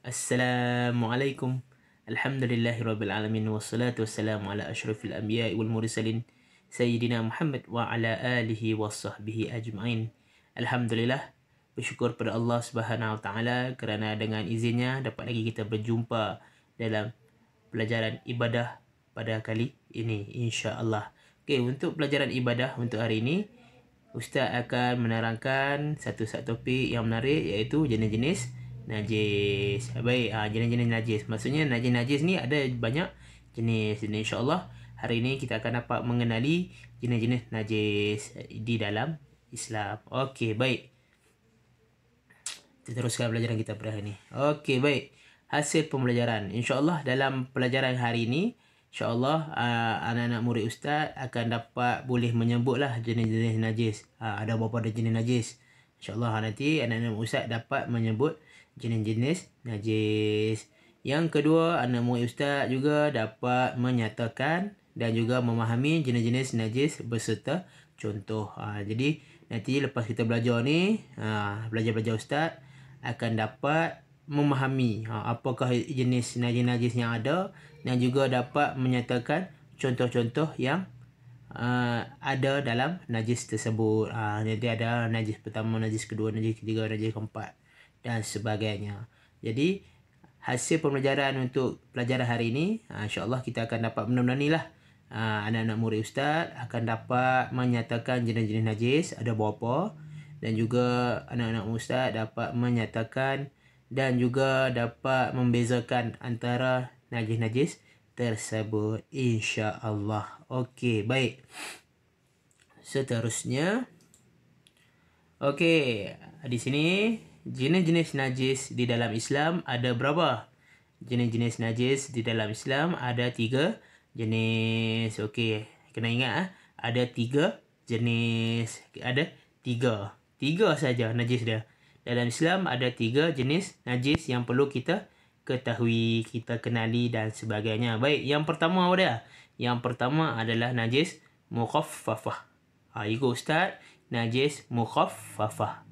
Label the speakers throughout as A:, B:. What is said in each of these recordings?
A: Assalamualaikum. Alhamdulillahirabbil alamin wassalatu wassalamu ala asyrafil anbiya'i wal mursalin sayyidina Muhammad wa ala alihi washabbihi ajmain. Alhamdulillah, bersyukur pada Allah Subhanahu wa taala kerana dengan izinnya dapat lagi kita berjumpa dalam pelajaran ibadah pada kali ini insya-Allah. Okey, untuk pelajaran ibadah untuk hari ini Ustaz akan menerangkan satu topik yang menarik iaitu jenis-jenis najis. Baik, jenis-jenis najis. Maksudnya najis-najis ni ada banyak jenis. Dan insya-Allah hari ini kita akan dapat mengenali jenis-jenis najis di dalam Islam. Okey, baik. Kita teruskan pelajaran kita pada hari ini. Okey, baik. Hasil pembelajaran. Insya-Allah dalam pelajaran hari ini, insya-Allah anak-anak murid Ustaz akan dapat boleh menyebutlah jenis-jenis najis. Ada berapa jenis najis. Insya-Allah nanti anak-anak Ustaz dapat menyebut jenis-jenis najis. Yang kedua, anak murid Ustaz juga dapat menyatakan dan juga memahami jenis-jenis najis beserta contoh. Jadi nanti lepas kita belajar ni, belajar-belajar Ustaz akan dapat memahami apakah jenis najis-najis yang ada dan juga dapat menyatakan contoh-contoh yang ada dalam najis tersebut. Jadi ada najis pertama, najis kedua, najis ketiga, najis keempat dan sebagainya. Jadi hasil pembelajaran untuk pelajaran hari ini, insya-Allah kita akan dapat benda-benda ni lah. Anak-anak murid Ustaz akan dapat menyatakan jenis-jenis najis ada berapa, dan juga anak-anak Ustaz dapat menyatakan dan juga dapat membezakan antara najis-najis tersebut insya-Allah. Okey, baik. Seterusnya, okey, di sini jenis-jenis najis di dalam Islam ada berapa? Jenis-jenis najis di dalam Islam ada 3 jenis. Okey, kena ingat ada 3 jenis. Ada 3. 3 saja najis dia. Dalam Islam ada 3 jenis najis yang perlu kita ketahui, kita kenali dan sebagainya. Baik, yang pertama apa dia? Yang pertama adalah najis mukhaffafah. Ikut Ustaz, najis mukhaffafah.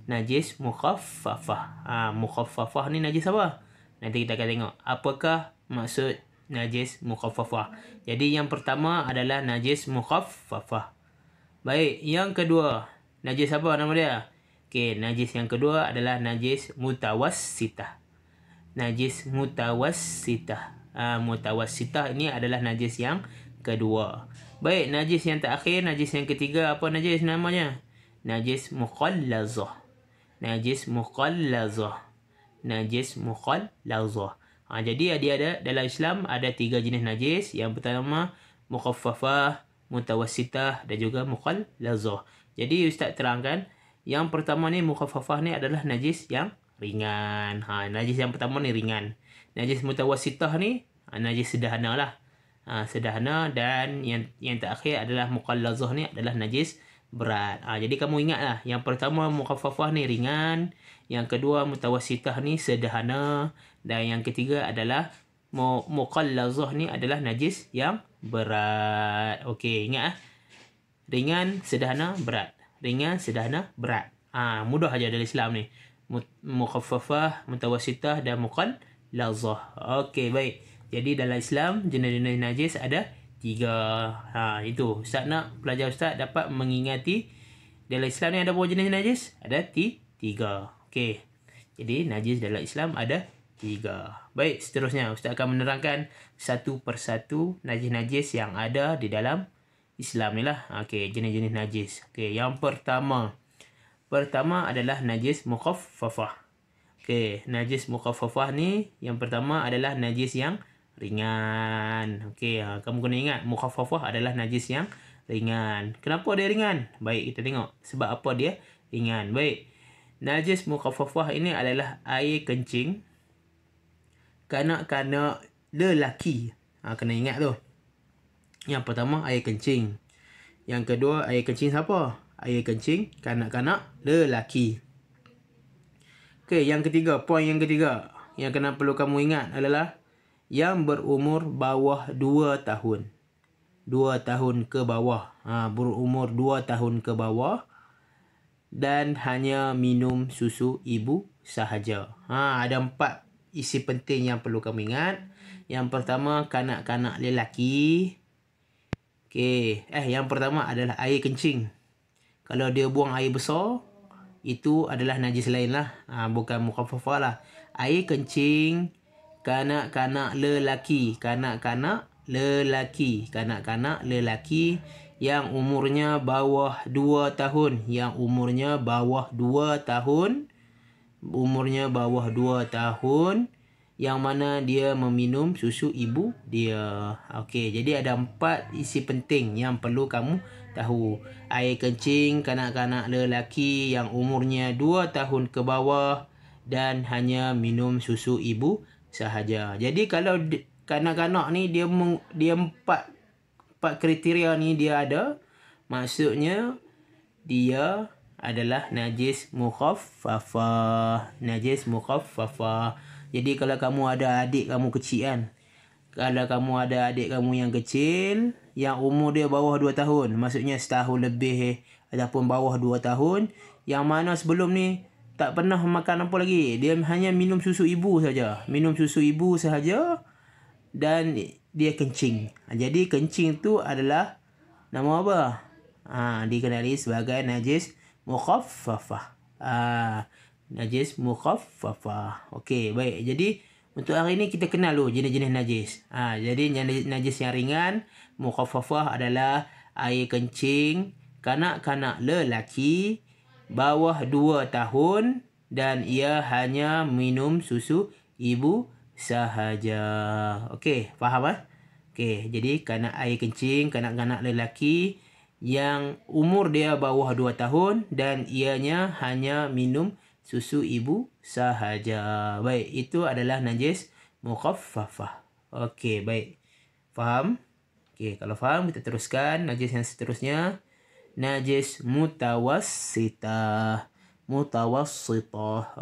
A: Najis mukhaffafah. Mukhaffafah ni najis apa? Nanti kita akan tengok apakah maksud najis mukhaffafah. Jadi yang pertama adalah najis mukhaffafah. Baik, yang kedua, najis apa nama dia? Okey, najis yang kedua adalah najis mutawassitah. Najis mutawassitah. Mutawassitah ini adalah najis yang kedua. Baik, najis yang terakhir, najis yang ketiga, apa najis namanya? Najis mukhallazah. Najis mukhallazah. Najis mukhallazah. Jadi dia ada dalam Islam ada 3 jenis najis. Yang pertama mukhaffafah, mutawassitah dan juga mukhallazah. Jadi Ustaz terangkan, yang pertama ni mukhaffafah ni adalah najis yang ringan. Najis yang pertama ni ringan. Najis mutawassitah ni najis sederhana lah. Sederhana, dan yang terakhir adalah mukhallazah ni adalah najis berat. Jadi kamu ingatlah, yang pertama mukhaffafah ni ringan, yang kedua mutawassitah ni sederhana, dan yang ketiga adalah mukhallazah ni adalah najis yang berat. Okey, ingat ringan, sederhana, berat. Ringan, sederhana, berat. Mudah aja dalam Islam ni. Mukhaffafah, mutawassitah dan mukhallazah. Okey, baik. Jadi dalam Islam jenis-jenis najis ada 3. Itu Ustaz nak pelajar Ustaz dapat mengingati dalam Islam ni ada berapa jenis najis? Ada 3. Okey. Jadi najis dalam Islam ada 3. Baik, seterusnya Ustaz akan menerangkan satu persatu najis-najis yang ada di dalam Islam ni lah. Okey, jenis-jenis najis. Okey, yang pertama adalah najis mukhaffafah. Okey, najis mukhaffafah ni yang pertama adalah najis yang ringan. Okey, kamu kena ingat mukhaffafah adalah najis yang ringan. Kenapa dia ringan? Baik, kita tengok sebab apa dia ringan. Baik, najis mukhaffafah ini adalah air kencing kanak-kanak lelaki. Kena ingat tu. Yang pertama air kencing. Yang kedua air kencing siapa? Air kencing kanak-kanak lelaki. Okey, yang ketiga, poin yang ketiga yang kena perlu kamu ingat adalah yang berumur bawah 2 tahun. 2 tahun ke bawah. Berumur 2 tahun ke bawah dan hanya minum susu ibu sahaja. Ada 4 isi penting yang perlu kamu ingat. Yang pertama, kanak-kanak lelaki. Okey, yang pertama adalah air kencing. Kalau dia buang air besar, itu adalah najis lain lah. Bukan mukhaffafah lah. Air kencing, kanak-kanak lelaki. Kanak-kanak lelaki yang umurnya bawah 2 tahun. Yang umurnya bawah 2 tahun. Yang mana dia meminum susu ibu dia. Okey, jadi ada 4 isi penting yang perlu kamu tahu. Air kencing, kanak-kanak lelaki yang umurnya 2 tahun ke bawah dan hanya minum susu ibu sahaja. Jadi kalau kanak-kanak ni dia 4 kriteria ni dia ada, maksudnya dia adalah najis mukhaffafah. Jadi kalau kamu ada adik kamu kecil kan, kalau kamu ada adik kamu yang kecil yang umur dia bawah 2 tahun, maksudnya setahun lebih ataupun bawah 2 tahun, yang mana sebelum ni tak pernah makan apa lagi, dia hanya minum susu ibu sahaja dan dia kencing. Jadi kencing tu adalah nama apa? Dikenali sebagai najis mukhaffafah. Najis mukhaffafah. Okey, baik. Jadi untuk hari ni kita kenal dulu jenis-jenis najis. Jadi najis yang ringan mukhaffafah adalah air kencing, kanak-kanak lelaki bawah 2 tahun dan ia hanya minum susu ibu sahaja. Okey, faham Okey, jadi air kencing kanak-kanak lelaki yang umur dia bawah 2 tahun dan ianya hanya minum susu ibu sahaja. Baik, itu adalah najis mukhaffafah. Okey, baik. Faham? Okey, kalau faham kita teruskan najis yang seterusnya. Najis mutawassitah.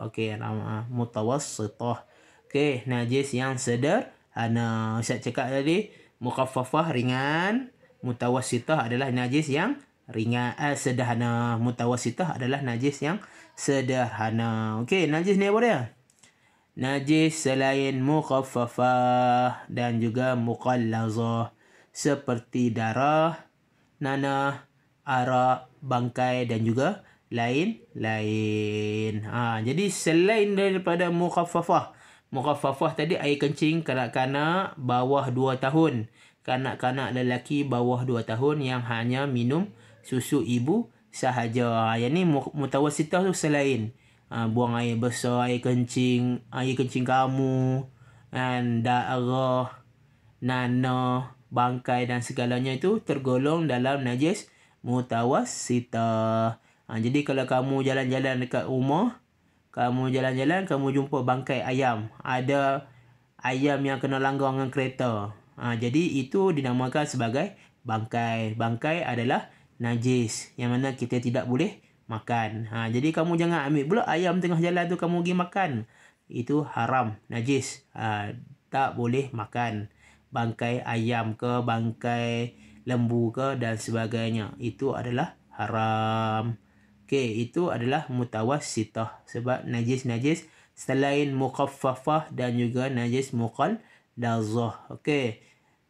A: Okey, nama mutawassitah. Okey, najis yang sederhana. Ustaz cakap tadi mukhaffafah ringan, mutawassitah adalah najis yang ringan, sederhana. Mutawassitah adalah najis yang sederhana. Okey, najis ni apa dia? Najis selain mukhaffafah dan juga muqallazah, seperti darah, nanah, arak, bangkai dan juga lain-lain. Jadi selain daripada mukhaffafah tadi air kencing kanak-kanak bawah 2 tahun. Kanak-kanak lelaki bawah 2 tahun yang hanya minum susu ibu sahaja. Yang ni mutawassitah tu selain buang air besar, air kencing kamu, darah, nanah, bangkai dan segalanya itu tergolong dalam najis mutawassitah. Jadi kalau kamu jalan-jalan dekat rumah, kamu jumpa bangkai ayam. Ada ayam yang kena langgar dengan kereta. Jadi itu dinamakan sebagai bangkai. Bangkai adalah najis yang mana kita tidak boleh makan. Jadi kamu jangan ambil pula ayam tengah jalan tu kamu pergi makan. Itu haram, najis. Tak boleh makan bangkai ayam ke, bangkai lembu ke dan sebagainya. Itu adalah haram. Okey, itu adalah mutawassitah sebab najis-najis selain mukhaffafah dan juga najis muqallazah. Okey.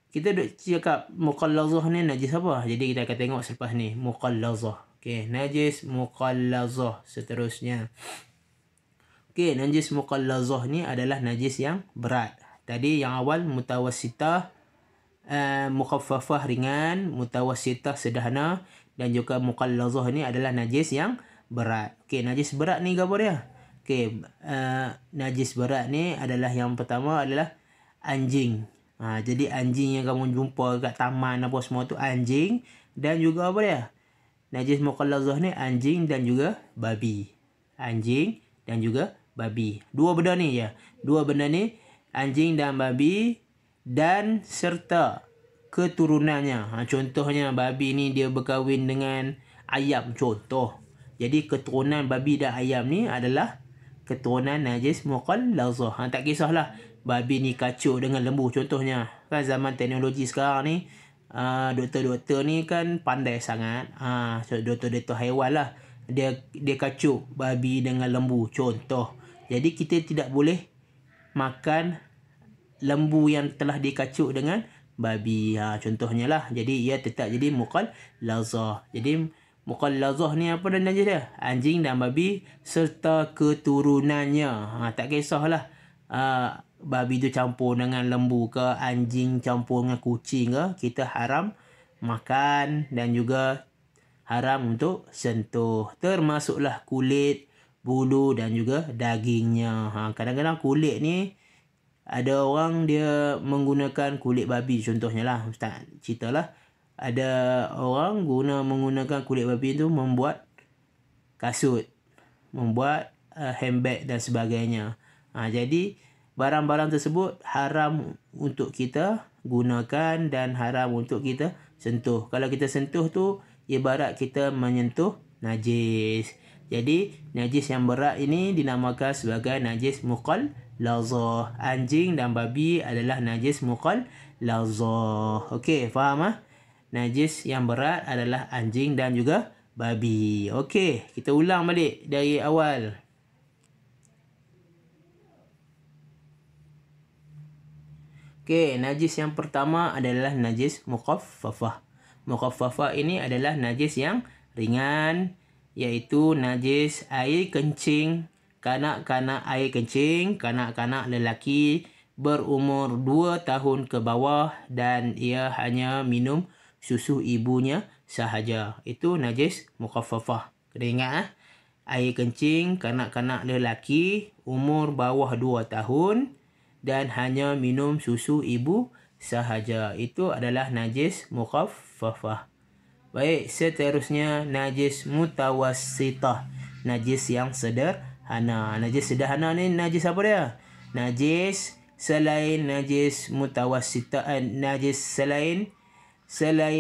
A: Kita duk cakap muqallazah ni najis apa? Jadi kita akan tengok selepas ni muqallazah. Okey, najis muqallazah seterusnya. Okey, najis muqallazah ni adalah najis yang berat. Tadi yang awal mutawassitah, mukhaffafah ringan, mutawassitah sederhana dan juga muqallazah ni adalah najis yang berat. Okey, najis berat ni apa dia? Okey, najis berat ni adalah yang pertama adalah anjing. Jadi anjing yang kamu jumpa kat taman apa semua tu anjing, dan juga apa dia? Najis muqallazah ni anjing dan juga babi. Anjing dan juga babi. Dua benda ni je. Dua benda ni anjing dan babi dan serta keturunannya. Contohnya babi ni dia berkahwin dengan ayam contoh. Jadi keturunan babi dan ayam ni adalah keturunan najis muqallazah. Tak kisahlah babi ni kacuk dengan lembu contohnya. Kan zaman teknologi sekarang ni, doktor-doktor ni kan pandai sangat. Doktor-doktor haiwan lah. Dia kacuk babi dengan lembu contoh. Jadi kita tidak boleh makan lembu yang telah dikacuk dengan babi. Contohnya lah. Jadi ia tetap jadi mughallazah. Jadi mughallazah ni apa dan najis dia? Anjing dan babi serta keturunannya. Tak kisahlah babi tu campur dengan lembu ke, anjing campur dengan kucing ke, kita haram makan dan juga haram untuk sentuh. Termasuklah kulit, bulu dan juga dagingnya. Kadang-kadang kulit ni ada orang dia menggunakan kulit babi, contohnya lah, Ustaz ceritalah. Ada orang menggunakan kulit babi tu membuat kasut, membuat handbag dan sebagainya. Jadi barang-barang tersebut haram untuk kita gunakan dan haram untuk kita sentuh. Kalau kita sentuh tu ibarat kita menyentuh najis. Jadi najis yang berat ini dinamakan sebagai najis mughallazah. Anjing dan babi adalah najis mughallazah. Okey, faham Najis yang berat adalah anjing dan juga babi. Okey, kita ulang balik dari awal. Okey, najis yang pertama adalah najis mukhaffafah. Mukhaffafah ini adalah najis yang ringan, iaitu najis air kencing kanak-kanak kanak-kanak lelaki berumur 2 tahun ke bawah dan ia hanya minum susu ibunya sahaja. Itu najis mukhaffafah. Kena ingat air kencing kanak-kanak lelaki umur bawah 2 tahun dan hanya minum susu ibu sahaja. Itu adalah najis mukhaffafah. Baik, seterusnya najis mutawassitah. Najis yang sederhana. Najis sederhana ni najis apa dia? Najis selain najis mutawassitah, najis selain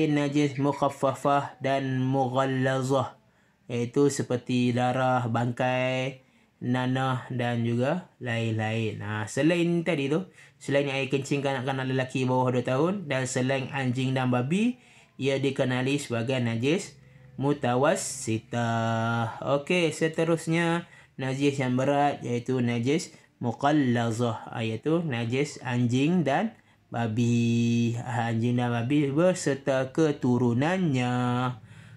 A: najis mukhaffafah dan mughallazah, iaitu seperti darah, bangkai, nanah dan juga lain-lain. Selain tadi tu, selain air kencing kanak-kanak lelaki bawah 2 tahun dan selain anjing dan babi, ia dikenali sebagai najis mutawassitah. Okey, seterusnya najis yang berat iaitu najis mughallazah, iaitu najis anjing dan babi. Anjing dan babi berserta keturunannya.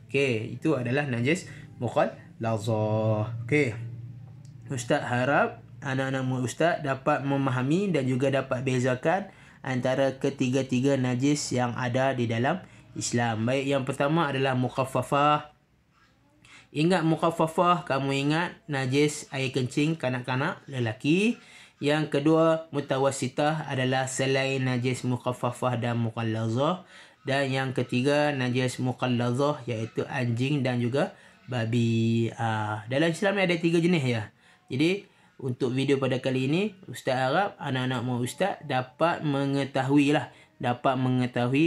A: Okey, itu adalah najis mughallazah. Okey. Ustaz harap anak-anak Ustaz dapat memahami dan juga dapat bezakan antara ketiga-tiga najis yang ada di dalam Islam. Baik, yang pertama adalah mukhaffafah. Ingat mukhaffafah, kamu ingat najis air kencing kanak-kanak lelaki. Yang kedua, mutawassitah adalah selain najis mukhaffafah dan mughallazah. Dan yang ketiga, najis mughallazah iaitu anjing dan juga babi. Dalam Islam ni ada 3 jenis ya. Jadi untuk video pada kali ini, Ustaz harap anak-anak Ustaz dapat mengetahui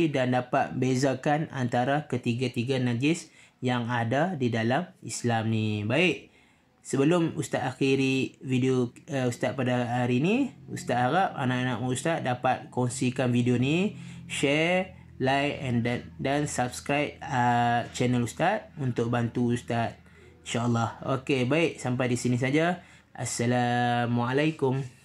A: dan dapat bezakan antara ketiga-tiga najis yang ada di dalam Islam ni. Baik, sebelum Ustaz akhiri video Ustaz pada hari ini, Ustaz harap anak-anak Ustaz dapat kongsikan video ni, share, like dan subscribe channel Ustaz untuk bantu Ustaz, InsyaAllah. Okey, baik, sampai di sini saja. Assalamualaikum.